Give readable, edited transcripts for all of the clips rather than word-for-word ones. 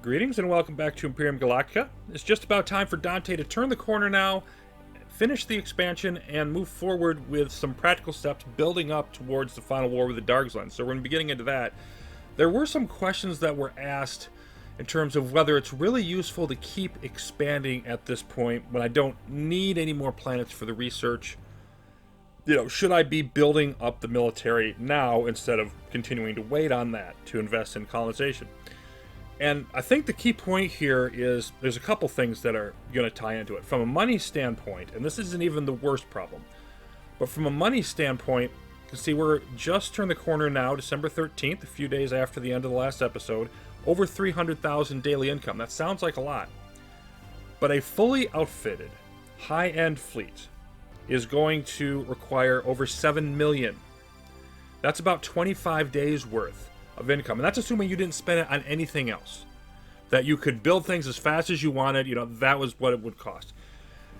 Greetings and welcome back to Imperium Galactica. It's just about time for Dante to turn the corner now, finish the expansion, and move forward with some practical steps building up towards the final war with the Dargslan. So we're going to be getting into that. There were some questions that were asked in terms of whether it's really useful to keep expanding at this point when I don't need any more planets for the research. Should I be building up the military now instead of continuing to wait on that to invest in colonization? And I think the key point here is there's a couple things that are going to tie into it. From a money standpoint, and this isn't even the worst problem, but from a money standpoint, you can see we're just turned the corner now, December 13th, a few days after the end of the last episode, over 300,000 daily income. That sounds like a lot. But a fully outfitted, high-end fleet is going to require over 7 million. That's about 25 days worth of income, and that's assuming you didn't spend it on anything else. That you could build things as fast as you wanted, that was what it would cost.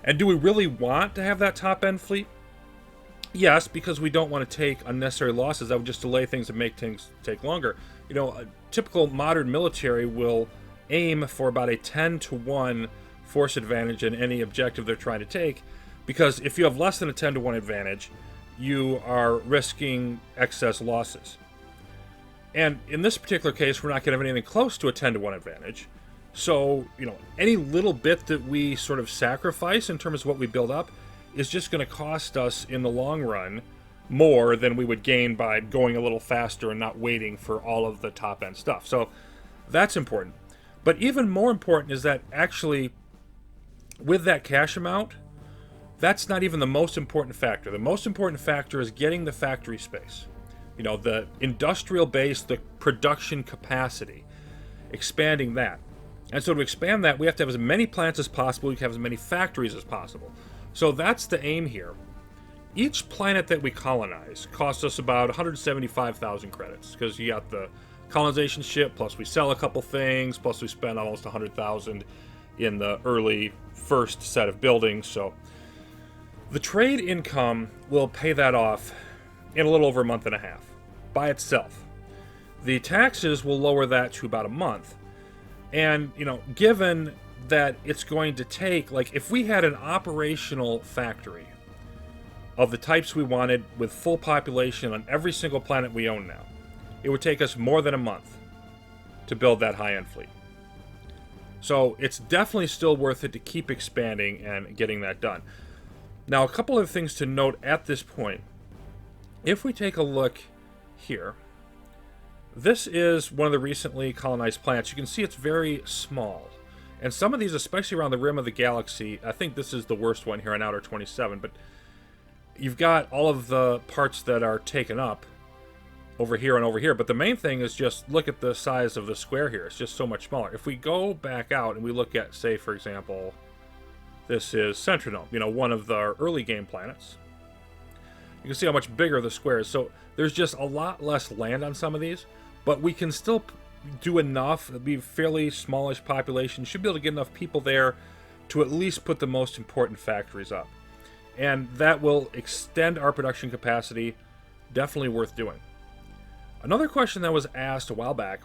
And do we really want to have that top-end fleet? Yes, because we don't want to take unnecessary losses. That would just delay things and make things take longer. A typical modern military will aim for about a 10-to-1 force advantage in any objective they're trying to take, because if you have less than a 10-to-1 advantage, you are risking excess losses. And in this particular case, we're not going to have anything close to a 10-to-1 advantage. So, any little bit that we sort of sacrifice in terms of what we build up is just going to cost us in the long run more than we would gain by going a little faster and not waiting for all of the top-end stuff. So that's important. But even more important is that actually, with that cash amount, that's not even the most important factor. The most important factor is getting the factory space. The industrial base, the production capacity, expanding that. And so to expand that, we have to have as many plants as possible. We have as many factories as possible. So that's the aim here. Each planet that we colonize costs us about 175,000 credits, because you got the colonization ship, plus we sell a couple things, plus we spend almost 100,000 in the early first set of buildings. So the trade income will pay that off in a little over a month and a half by itself. The taxes will lower that to about a month. And, given that it's going to take, if we had an operational factory of the types we wanted with full population on every single planet we own now, it would take us more than a month to build that high-end fleet. So it's definitely still worth it to keep expanding and getting that done. Now, a couple of things to note at this point. If we take a look here, this is one of the recently colonized planets. You can see it's very small. And some of these, especially around the rim of the galaxy, I think this is the worst one here on Outer 27, but you've got all of the parts that are taken up over here and over here. But the main thing is just look at the size of the square here. It's just so much smaller. If we go back out and we look at, say, for example, this is Centronome, one of the early game planets. You can see how much bigger the square is. So there's just a lot less land on some of these, but we can still do enough. It'll be a fairly smallish population. Should be able to get enough people there to at least put the most important factories up. And that will extend our production capacity. Definitely worth doing. Another question that was asked a while back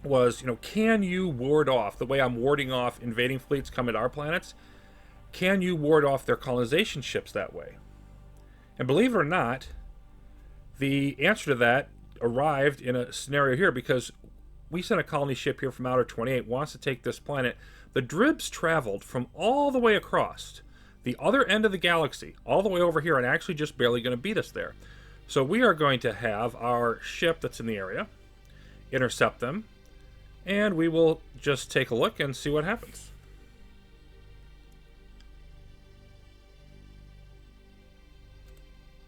was, can you ward off, the way I'm warding off invading fleets coming to our planets, can you ward off their colonization ships that way? And believe it or not, the answer to that arrived in a scenario here, because we sent a colony ship here from Outer 28, wants to take this planet. The Dribs traveled from all the way across the other end of the galaxy, all the way over here, and actually just barely going to beat us there. So we are going to have our ship that's in the area intercept them, and we will just take a look and see what happens.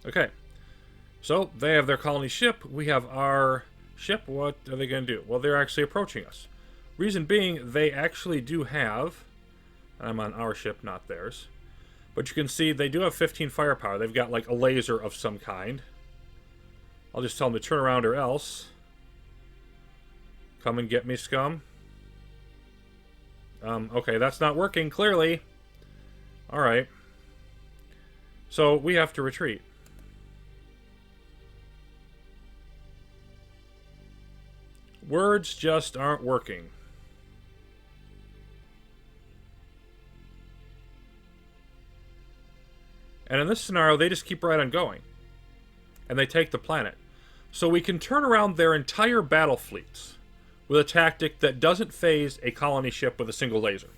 Okay, so they have their colony ship. We have our ship. What are they going to do? Well, they're actually approaching us. Reason being, they actually do have, I'm on our ship, not theirs, but you can see they do have 15 firepower. They've got a laser of some kind. I'll just tell them to turn around or else. Come and get me, scum. Okay, that's not working, clearly. Alright. So we have to retreat. Words just aren't working. And in this scenario, they just keep right on going. And they take the planet. So we can turn around their entire battle fleets with a tactic that doesn't phase a colony ship with a single laser.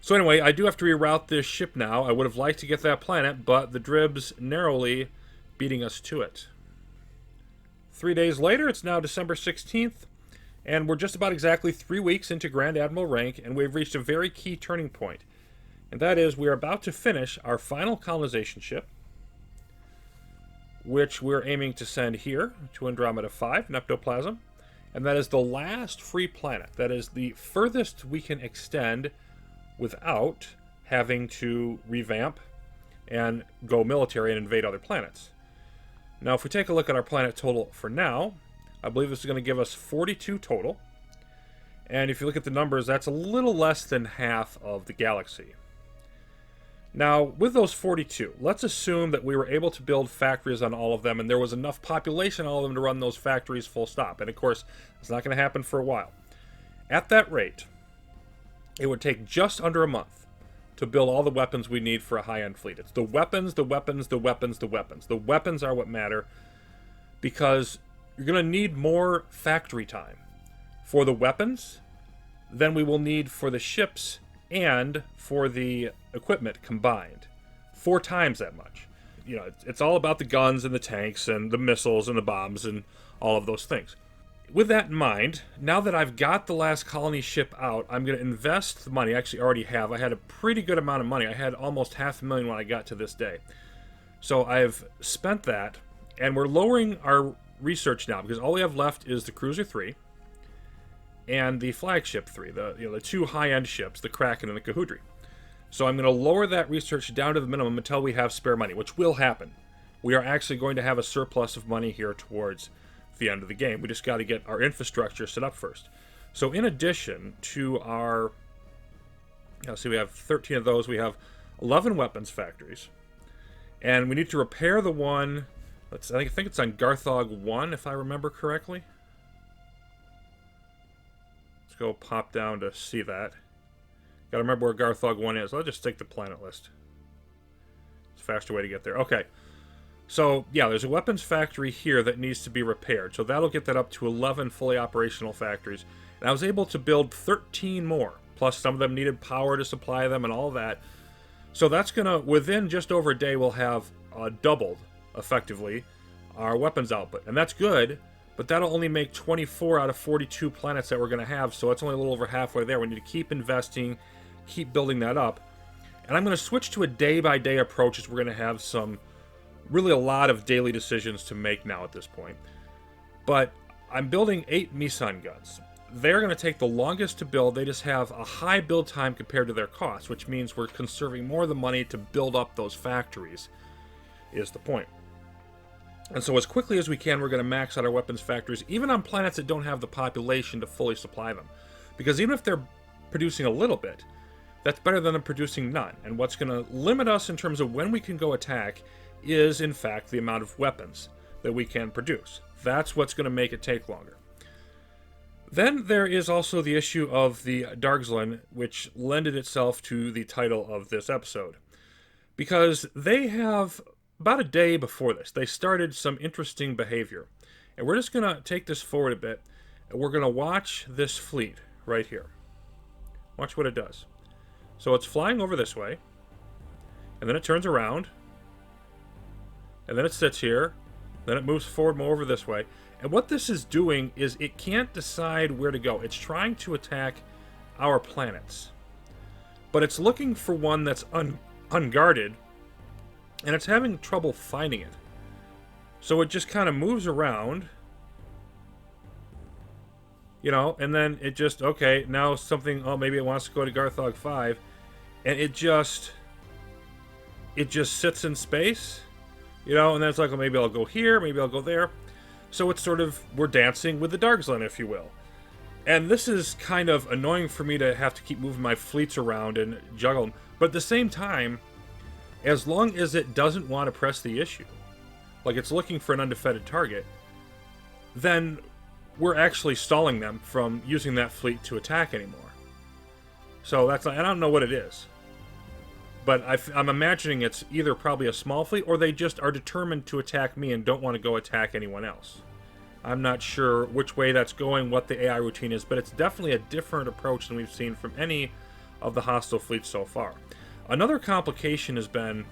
So anyway, I do have to reroute this ship now. I would have liked to get that planet, but the Dribs narrowly beating us to it. 3 days later, it's now December 16th, and we're just about exactly 3 weeks into Grand Admiral rank, and we've reached a very key turning point. And that is, we are about to finish our final colonization ship, which we're aiming to send here to Andromeda 5, Neptoplasm. And that is the last free planet. That is the furthest we can extend without having to revamp and go military and invade other planets. Now, if we take a look at our planet total for now, I believe this is going to give us 42 total. And if you look at the numbers, that's a little less than half of the galaxy. Now, with those 42, let's assume that we were able to build factories on all of them, and there was enough population on all of them to run those factories full stop. And of course, it's not going to happen for a while. At that rate, it would take just under a month to build all the weapons we need for a high-end fleet. It's the weapons, the weapons, the weapons, the weapons. The weapons are what matter, because you're going to need more factory time for the weapons than we will need for the ships and for the equipment combined. 4 times that much. You know, it's all about the guns and the tanks and the missiles and the bombs and all of those things. With that in mind, now that I've got the last colony ship out, I'm going to invest the money. I actually already have. I had a pretty good amount of money. I had almost $500,000 when I got to this day. So I've spent that, and we're lowering our research now, because all we have left is the Cruiser 3 and the Flagship 3, the 2 high-end ships, the Kraken and the Kahudri. So I'm going to lower that research down to the minimum until we have spare money, which will happen. We are actually going to have a surplus of money here towards the end of the game. We just got to get our infrastructure set up first. So in addition to our, we have 13 of those. We have 11 weapons factories, and we need to repair the one. I think it's on Garthog 1, if I remember correctly. Let's go pop down to see that. Got to remember where Garthog 1 is. I'll just take the planet list. It's a faster way to get there. Okay. So, yeah, there's a weapons factory here that needs to be repaired. So that'll get that up to 11 fully operational factories. And I was able to build 13 more. Plus, some of them needed power to supply them and all that. So that's going to, within just over a day, we'll have doubled, effectively, our weapons output. And that's good, but that'll only make 24 out of 42 planets that we're going to have. So it's only a little over halfway there. We need to keep investing, keep building that up. And I'm going to switch to a day-by-day approach, as we're going to have really a lot of daily decisions to make now at this point. But I'm building 8 Meson guns. They're going to take the longest to build. They just have a high build time compared to their cost, which means we're conserving more of the money to build up those factories, is the point. And so as quickly as we can, we're going to max out our weapons factories, even on planets that don't have the population to fully supply them. Because even if they're producing a little bit, that's better than them producing none. And what's going to limit us in terms of when we can go attack is, in fact, the amount of weapons that we can produce. That's what's going to make it take longer. Then there is also the issue of the Dargslan, which lended itself to the title of this episode. Because they have, about a day before this, they started some interesting behavior. And we're just going to take this forward a bit, and we're going to watch this fleet right here. Watch what it does. So it's flying over this way, and then it turns around, and then it sits here, then it moves forward more over this way. And what this is doing is it can't decide where to go. It's trying to attack our planets. But it's looking for one that's unguarded, and it's having trouble finding it. So it just kind of moves around, and then it just, okay, now something, maybe it wants to go to Garthog 5, and it just sits in space. And then it's like, well, maybe I'll go here, maybe I'll go there. So it's sort of, we're dancing with the Dargslan, if you will. And this is kind of annoying for me to have to keep moving my fleets around and juggle them. But at the same time, as long as it doesn't want to press the issue, like it's looking for an undefended target, then we're actually stalling them from using that fleet to attack anymore. So that's, I don't know what it is. But I'm imagining it's either probably a small fleet, or they just are determined to attack me and don't want to go attack anyone else. I'm not sure which way that's going, what the AI routine is, but it's definitely a different approach than we've seen from any of the hostile fleets so far. Another complication has been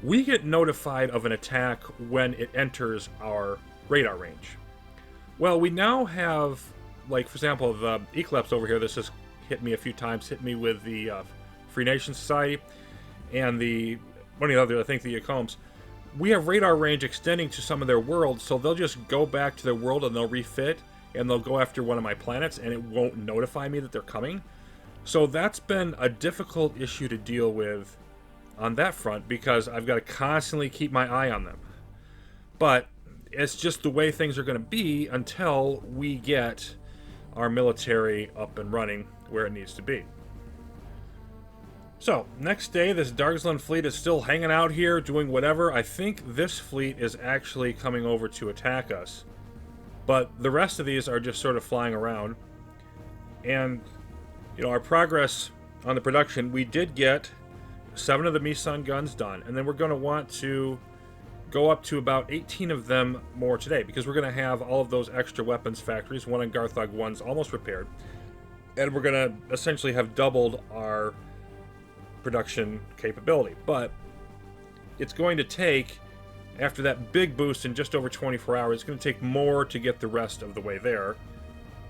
we get notified of an attack when it enters our radar range. Well, we now have, like, for example, the Eclipse over here, this has hit me a few times, hit me with the Free Nation Society, and one of the other, I think the Yacombs. We have radar range extending to some of their worlds, so they'll just go back to their world and they'll refit, and they'll go after one of my planets, and it won't notify me that they're coming. So that's been a difficult issue to deal with on that front, because I've got to constantly keep my eye on them. But it's just the way things are going to be until we get our military up and running where it needs to be. So, next day, this Dargslan fleet is still hanging out here, doing whatever. I think this fleet is actually coming over to attack us. But the rest of these are just sort of flying around. And, you know, our progress on the production, we did get 7 of the Meson guns done. And then we're going to want to go up to about 18 of them more today, because we're going to have all of those extra weapons factories. One on Garthog 1's almost repaired. And we're going to essentially have doubled our production capability. But it's going to take, after that big boost in just over 24 hours, it's going to take more to get the rest of the way there.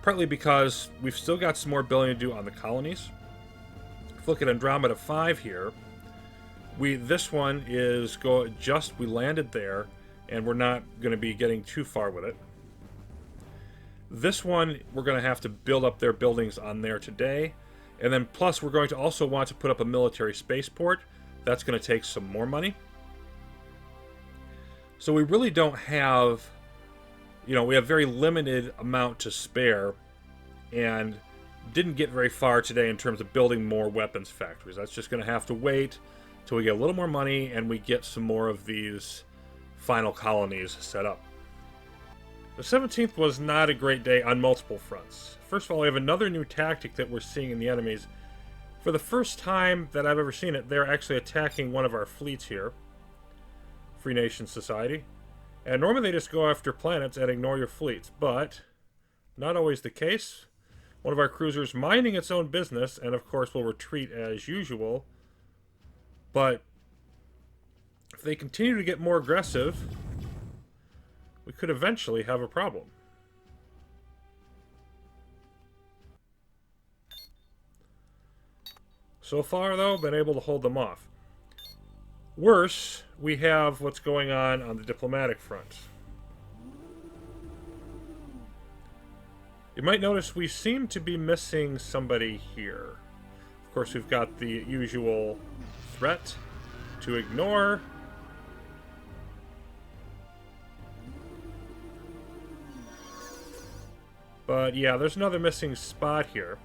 Partly because we've still got some more building to do on the colonies. If we look at Andromeda 5 here, this one is we landed there, and we're not going to be getting too far with it. This one, we're going to have to build up their buildings on there today. And then plus we're going to also want to put up a military spaceport. That's going to take some more money. So we really don't have, we have very limited amount to spare, and didn't get very far today in terms of building more weapons factories. That's just going to have to wait till we get a little more money and we get some more of these final colonies set up. The 17th was not a great day on multiple fronts. First of all, we have another new tactic that we're seeing in the enemies. For the first time that I've ever seen it, they're actually attacking one of our fleets here. Free Nation Society. And normally they just go after planets and ignore your fleets, but not always the case. One of our cruisers minding its own business, and of course will retreat as usual. But if they continue to get more aggressive, we could eventually have a problem. So far, though, been able to hold them off. Worse, we have what's going on the diplomatic front. You might notice we seem to be missing somebody here. Of course, we've got the usual threat to ignore. But yeah, there's another missing spot here.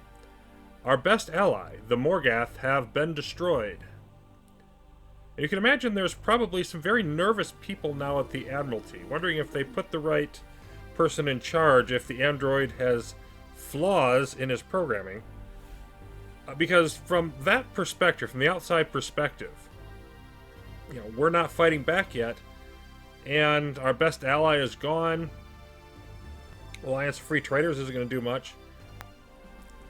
Our best ally, the Morgath, have been destroyed. And you can imagine there's probably some very nervous people now at the Admiralty, wondering if they put the right person in charge, if the android has flaws in his programming. Because from that perspective, from the outside perspective, we're not fighting back yet, and our best ally is gone. Alliance of Free Traders isn't going to do much.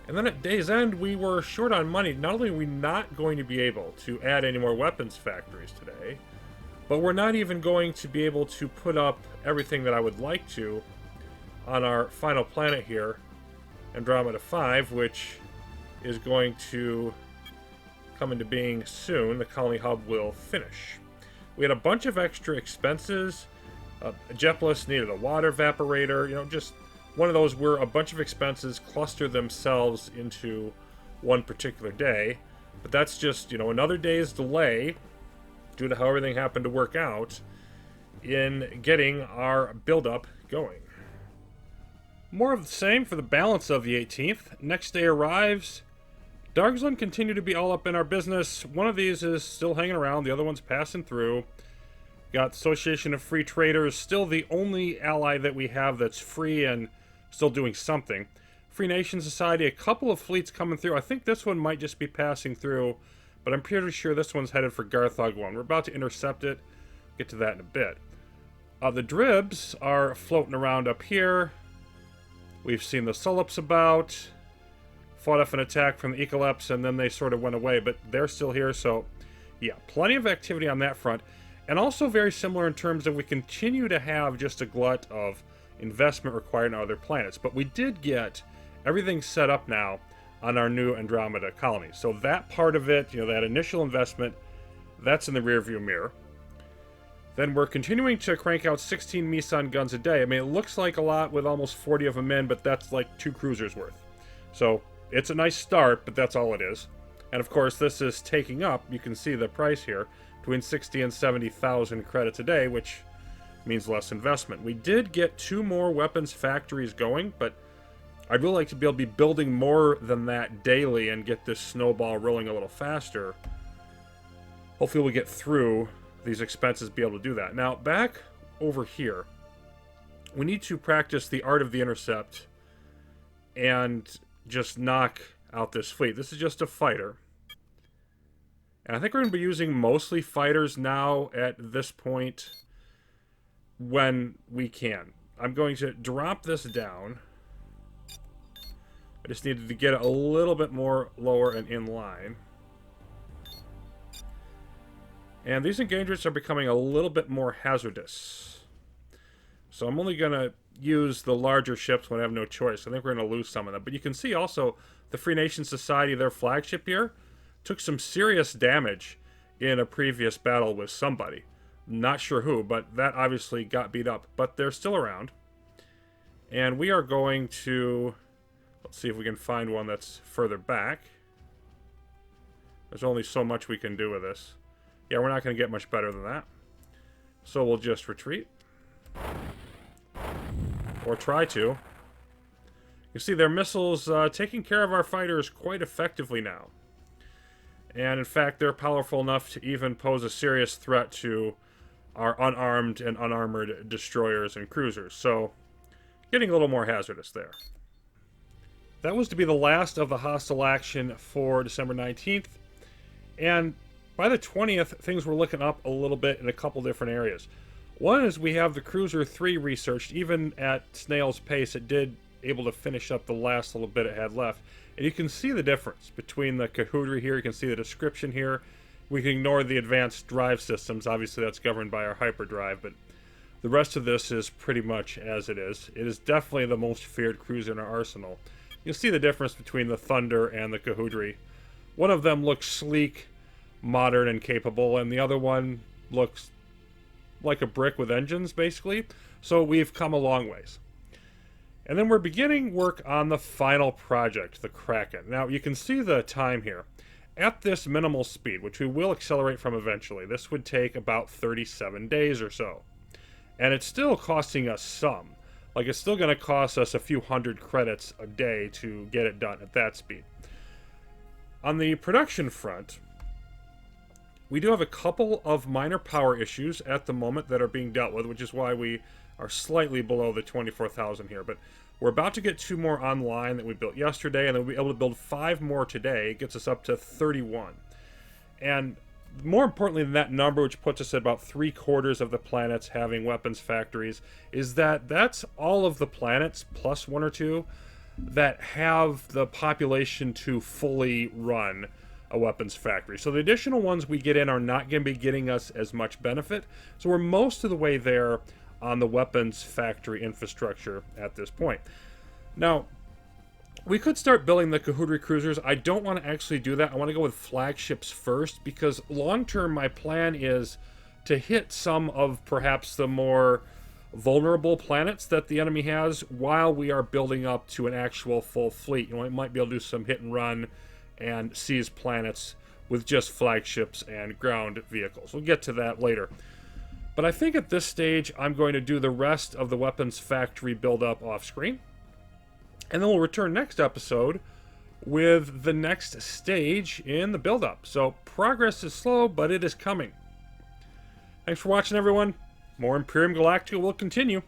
And then at day's end, we were short on money. Not only are we not going to be able to add any more weapons factories today, but we're not even going to be able to put up everything that I would like to on our final planet here, Andromeda 5, which is going to come into being soon. The colony hub will finish. We had a bunch of extra expenses. Jeplus needed a water evaporator, just one of those where a bunch of expenses cluster themselves into one particular day. But that's just, another day's delay, due to how everything happened to work out, in getting our buildup going. More of the same for the balance of the 18th. Next day arrives. Dargslan continue to be all up in our business. One of these is still hanging around, the other one's passing through. Got Association of Free Traders, still the only ally that we have that's free and still doing something. Free Nation Society, a couple of fleets coming through. I think this one might just be passing through, but I'm pretty sure this one's headed for Garthog 1. We're about to intercept it. Get to that in a bit. The Dribs are floating around up here. We've seen the Sullups about. Fought off an attack from the Eclipse, and then they sort of went away, but they're still here, so yeah, plenty of activity on that front. And also very similar in terms of we continue to have just a glut of investment required on other planets. But we did get everything set up now on our new Andromeda colony. So that part of it, that initial investment, that's in the rearview mirror. Then we're continuing to crank out 16 Meson guns a day. I mean, it looks like a lot with almost 40 of them in, but that's like 2 cruisers worth. So it's a nice start, but that's all it is. And of course, this is taking up, you can see the price here, between 60 and 70,000 credits a day, which means less investment. We did get 2 more weapons factories going, but I'd really like to be able to be building more than that daily and get this snowball rolling a little faster. Hopefully we'll get through these expenses, be able to do that. Now, back over here, we need to practice the art of the intercept and just knock out this fleet. This is just a fighter. And I think we're going to be using mostly fighters now at this point when we can. I'm going to drop this down. I just needed to get it a little bit more lower and in line. And these engagements are becoming a little bit more hazardous. So I'm only going to use the larger ships when I have no choice. I think we're going to lose some of them. But you can see also the Free Nation Society, their flagship here, took some serious damage in a previous battle with somebody. Not sure who, but that obviously got beat up. But they're still around. And we are going to... Let's see if we can find one that's further back. There's only so much we can do with this. Yeah, we're not going to get much better than that. So we'll just retreat. Or try to. You see, their missiles taking care of our fighters quite effectively now. And in fact, they're powerful enough to even pose a serious threat to our unarmed and unarmored destroyers and cruisers. So, getting a little more hazardous there. That was to be the last of the hostile action for December 19th. And by the 20th, things were looking up a little bit in a couple different areas. One is we have the Cruiser 3 researched. Even at snail's pace, it did able to finish up the last little bit it had left. And you can see the difference between the Kahudri here. You can see the description here. We can ignore the advanced drive systems. Obviously, that's governed by our hyperdrive, but the rest of this is pretty much as it is. It is definitely the most feared cruiser in our arsenal. You'll see the difference between the Thunder and the Kahudri. One of them looks sleek, modern, and capable, and the other one looks like a brick with engines, basically. So we've come a long ways. And then we're beginning work on the final project, the Kraken. Now, you can see the time here. At this minimal speed, which we will accelerate from eventually, this would take about 37 days or so. And it's still costing us some. Like, it's still going to cost us a few hundred credits a day to get it done at that speed. On the production front, we do have a couple of minor power issues at the moment that are being dealt with, which is why we are slightly below the 24,000 here. But we're about to get 2 more online that we built yesterday, and then we'll be able to build 5 more today. It gets us up to 31. And more importantly than that number, which puts us at about 3/4 of the planets having weapons factories, is that that's all of the planets, plus 1 or 2, that have the population to fully run a weapons factory. So the additional ones we get in are not going to be getting us as much benefit. So we're most of the way there on the weapons factory infrastructure at this point. Now, we could start building the Kahudri cruisers. I don't want to actually do that. I want to go with flagships first, because long-term my plan is to hit some of perhaps the more vulnerable planets that the enemy has while we are building up to an actual full fleet. You know, we might be able to do some hit and run and seize planets with just flagships and ground vehicles. We'll get to that later. But I think at this stage, I'm going to do the rest of the weapons factory build-up off-screen. And then we'll return next episode with the next stage in the build-up. So progress is slow, but it is coming. Thanks for watching, everyone. More Imperium Galactica will continue.